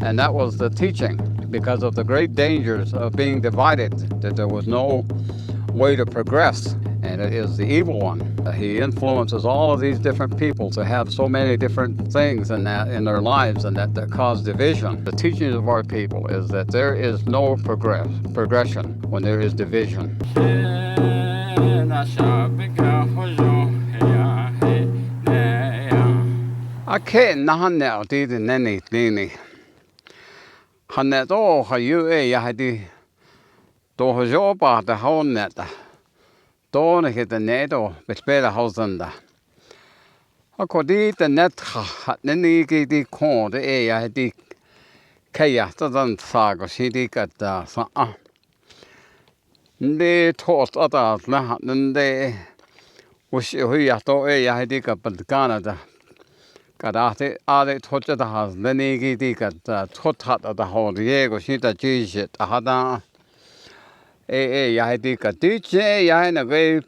And that was the teaching, because of the great dangers of being divided, that there was no way to progress, and it is the evil one. He influences all of these different people to have so many different things in their lives, and that cause division. The teachings of our people is that there is no progression when there is division. I can't now did nene nene. Haneto hayu yahdi to hojoba the honeta. Don't hit the neto, but better housanda. I could eat the net hat nene di corn, the air di kaya, doesn't sago, she did at the they taught others, and they wish we are to a hadica, but Canada. Kadate are taught the house, the negi dikat, taught at the whole Diego, she that cheese it, a hada. Yahidika teach Yahina way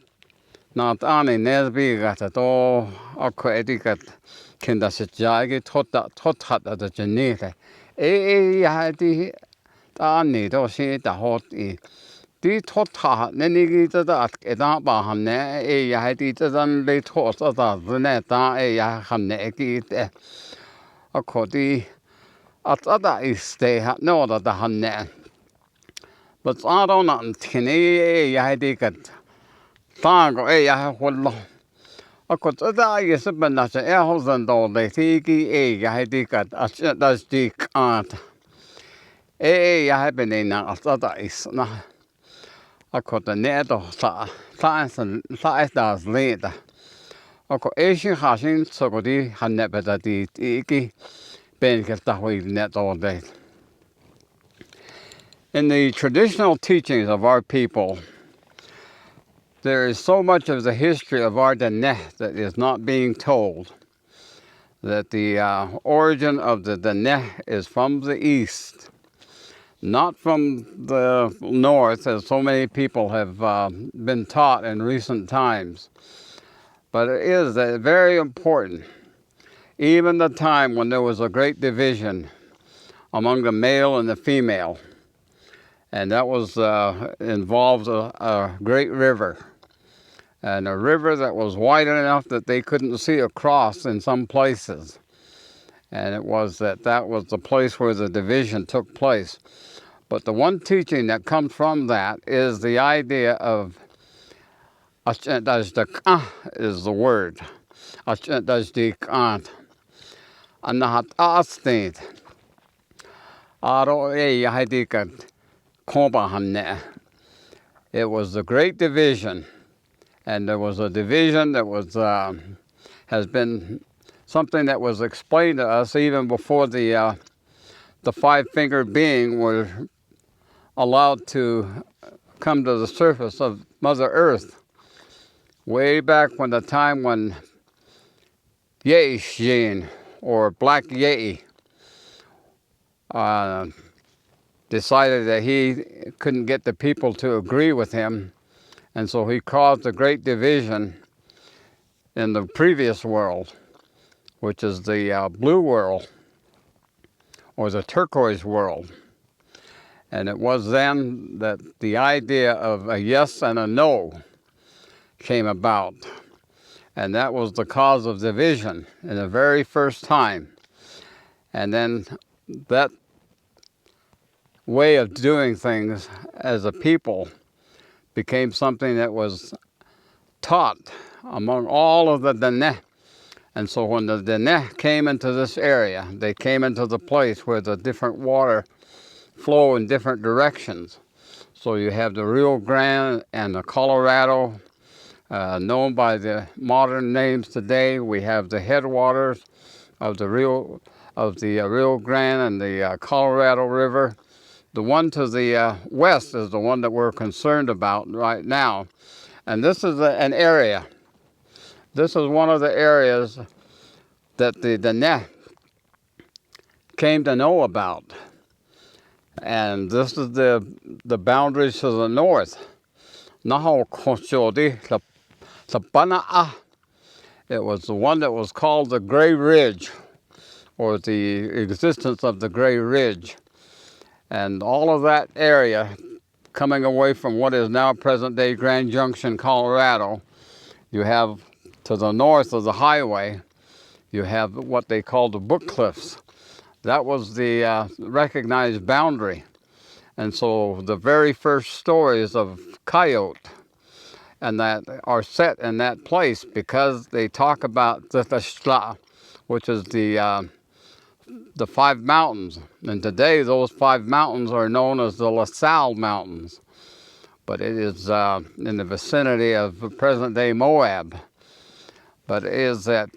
not only Nesby got at all, or Quedicat Kindasjagi taught at the Geneva. Yahidi Tani, though she the hot e. The taught her, Nenigi to that, Edabahane, Yahidi doesn't lay taught at the net, Yahaneki, a codi at other is they had no other Hane. But I don't know, Tinny, Yahdicat. Tango, Yahweh. I could die is a banana, elves and all the Tiki, Yahdicat, as does the aunt. Yahabin in other is not. I could the net of science and science later. I could Asian hashing, so good he had never that the Tiki, Ben gets the way net all day. In the traditional teachings of our people, there is so much of the history of our Dene that is not being told. That the origin of the Dene is from the east, not from the north, as so many people have been taught in recent times. But it is very important. Even the time when there was a great division among the male and the female, and that was involved a great river, and a river that was wide enough that they couldn't see across in some places. And it was that was the place where the division took place. But the one teaching that comes from that is the idea of is the word. Anahat asted. It was the great division, and there was a division that was has been something that was explained to us even before the five-fingered being were allowed to come to the surface of Mother Earth. Way back when the time when Yeishin, or Black Yei, decided that he couldn't get the people to agree with him, and so he caused a great division in the previous world, which is the blue world, or the turquoise world. And it was then that the idea of a yes and a no came about. And that was the cause of division in the very first time. And then that way of doing things as a people became something that was taught among all of the Dene. And so when the Dene came into this area, they came into the place where the different water flow in different directions. So you have the Rio Grande and the Colorado, known by the modern names today. We have the headwaters of the Rio Grande and the Colorado River. The one to the west is the one that we're concerned about right now. And this is an area. This is one of the areas that the Dene came to know about. And this is the boundaries to the north. Navajo Koshodi, Sapana'a. It was the one that was called the Gray Ridge, or the existence of the Gray Ridge. And all of that area, coming away from what is now present-day Grand Junction, Colorado, you have to the north of the highway, you have what they call the Book Cliffs. That was the recognized boundary. And so the very first stories of Coyote and that are set in that place because they talk about the Tashla, which is the 5 mountains. And today those 5 mountains are known as the La Salle Mountains. But it is in the vicinity of present-day Moab. But it is that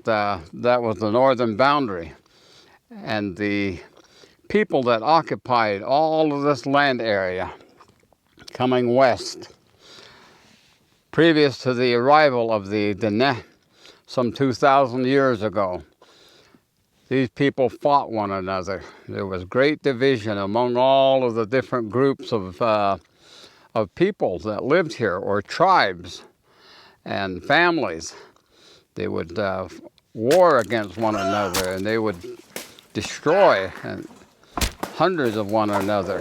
was the northern boundary. And the people that occupied all of this land area coming west, previous to the arrival of the Diné some 2,000 years ago, these people fought one another. There was great division among all of the different groups of people that lived here, or tribes and families. They would war against one another, and they would destroy hundreds of one another.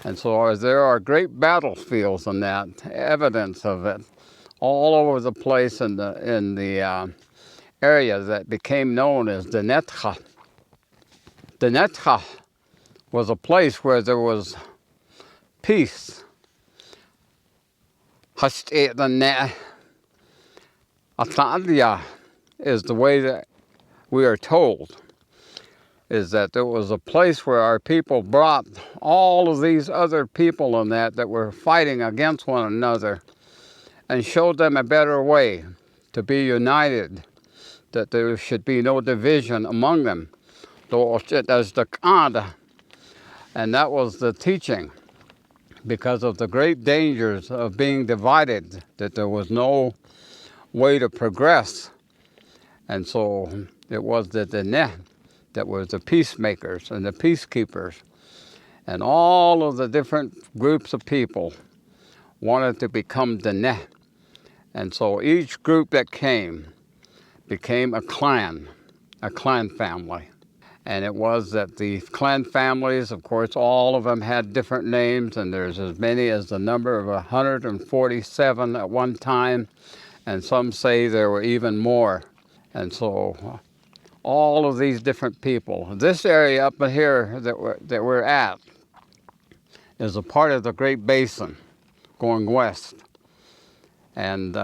And so there are great battlefields in that, evidence of it, all over the place in the area that became known as Denetcha. Denetcha was a place where there was peace. Hashtetane Atladia is the way that we are told, is that there was a place where our people brought all of these other people in that were fighting against one another and showed them a better way to be united, that there should be no division among them. And that was the teaching, because of the great dangers of being divided, that there was no way to progress. And so it was the Diné that was the peacemakers and the peacekeepers. And all of the different groups of people wanted to become Diné. And so each group that came became a clan family. And it was that the clan families, of course, all of them had different names, and there's as many as the number of 147 at one time, and some say there were even more. And so all of these different people. This area up here that we're at is a part of the Great Basin going west. And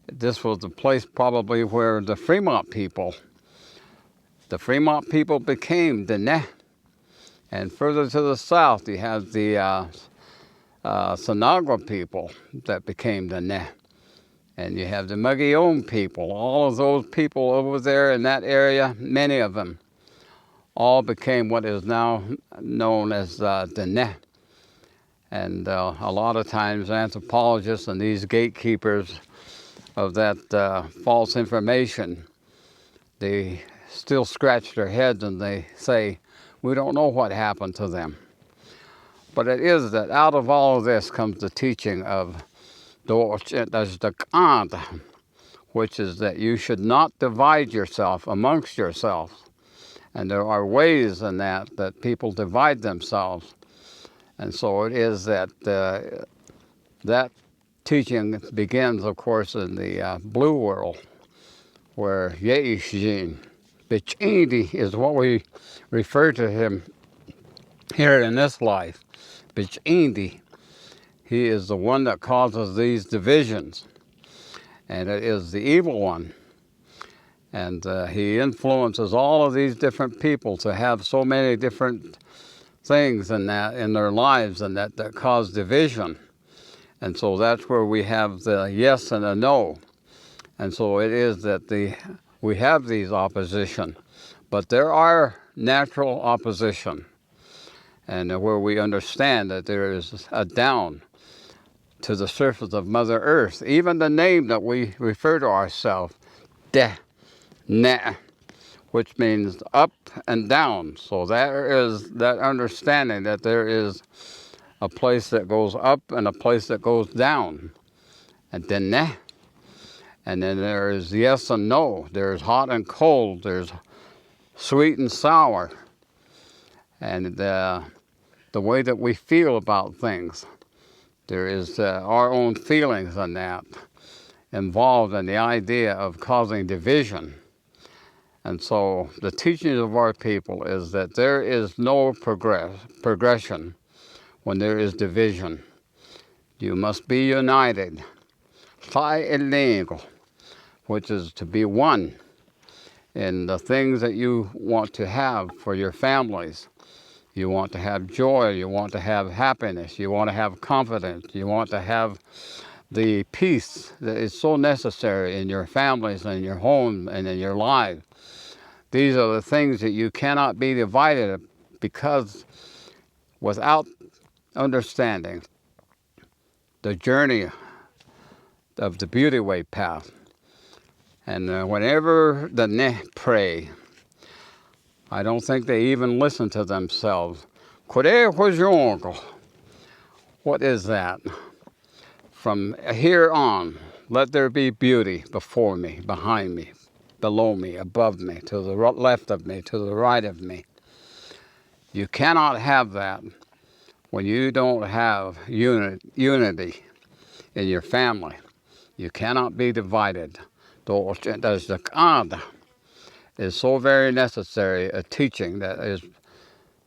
this was the place probably where the Fremont people became Diné. And further to the south, you have the Sinagua people that became Diné. And you have the Magillon people. All of those people over there in that area, many of them, all became what is now known as Diné. And a lot of times anthropologists and these gatekeepers of that false information, they still scratch their heads and they say, we don't know what happened to them. But it is that out of all of this comes the teaching of which is that you should not divide yourself amongst yourselves. And there are ways in that people divide themselves. And so it is that that teaching begins, of course, in the blue world, where Yeishjin, Bichindi is what we refer to him here in this life. Bichindi, he is the one that causes these divisions, and it is the evil one. And he influences all of these different people to have so many different things in their lives and that cause division. And so that's where we have the yes and the no. And so it is that we have these opposition, but there are natural opposition, and where we understand that there is a down to the surface of Mother Earth. Even the name that we refer to ourselves, Ne, which means up and down. So there is that understanding that there is a place that goes up and a place that goes down. And then Ne. And then there is yes and no. There's hot and cold. There's sweet and sour, and the way that we feel about things. There is our own feelings in that involved in the idea of causing division. And so the teachings of our people is that there is no progression when there is division. You must be united, which is to be one in the things that you want to have for your families. You want to have joy, you want to have happiness, you want to have confidence, you want to have the peace that is so necessary in your families and your home and in your lives. These are the things that you cannot be divided, because without understanding the journey of the Beauty Way path, and whenever the Ne pray, I don't think they even listen to themselves. What is that? From here on, let there be beauty before me, behind me, below me, above me, to the left of me, to the right of me. You cannot have that when you don't have unity in your family. You cannot be divided. Is so very necessary, a teaching that is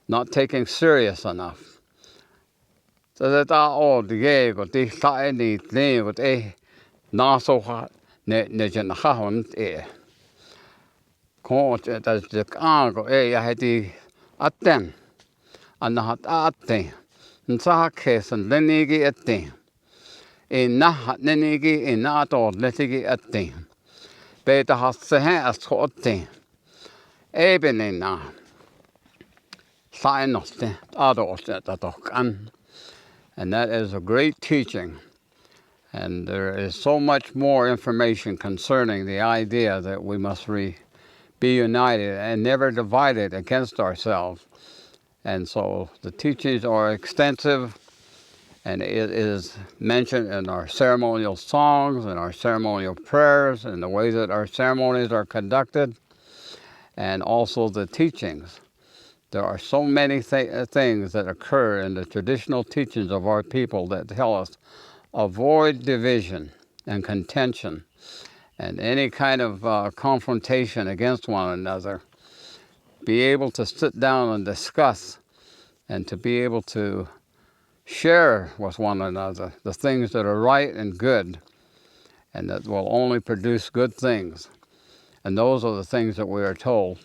not taken serious enough. So that all the gay got the side the thing with a naso hot nejan hahon coach does the angle I had the atten and not atten and sa case and then you get a thing in not nenigi in not all letting a thing. Better has the hands hot thing. Eben in now. Sign of the others that talk. And that is a great teaching. And there is so much more information concerning the idea that we must be united and never divided against ourselves. And so the teachings are extensive, and it is mentioned in our ceremonial songs and our ceremonial prayers and the way that our ceremonies are conducted, and also the teachings. There are so many things that occur in the traditional teachings of our people that tell us avoid division and contention and any kind of confrontation against one another. Be able to sit down and discuss and to be able to share with one another the things that are right and good and that will only produce good things. And those are the things that we are told.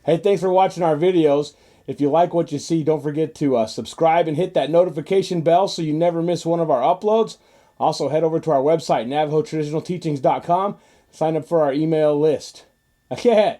Hey, thanks for watching our videos. If you like what you see, don't forget to subscribe and hit that notification bell so you never miss one of our uploads. Also, head over to our website, NavajoTraditionalTeachings.com. Sign up for our email list. Okay.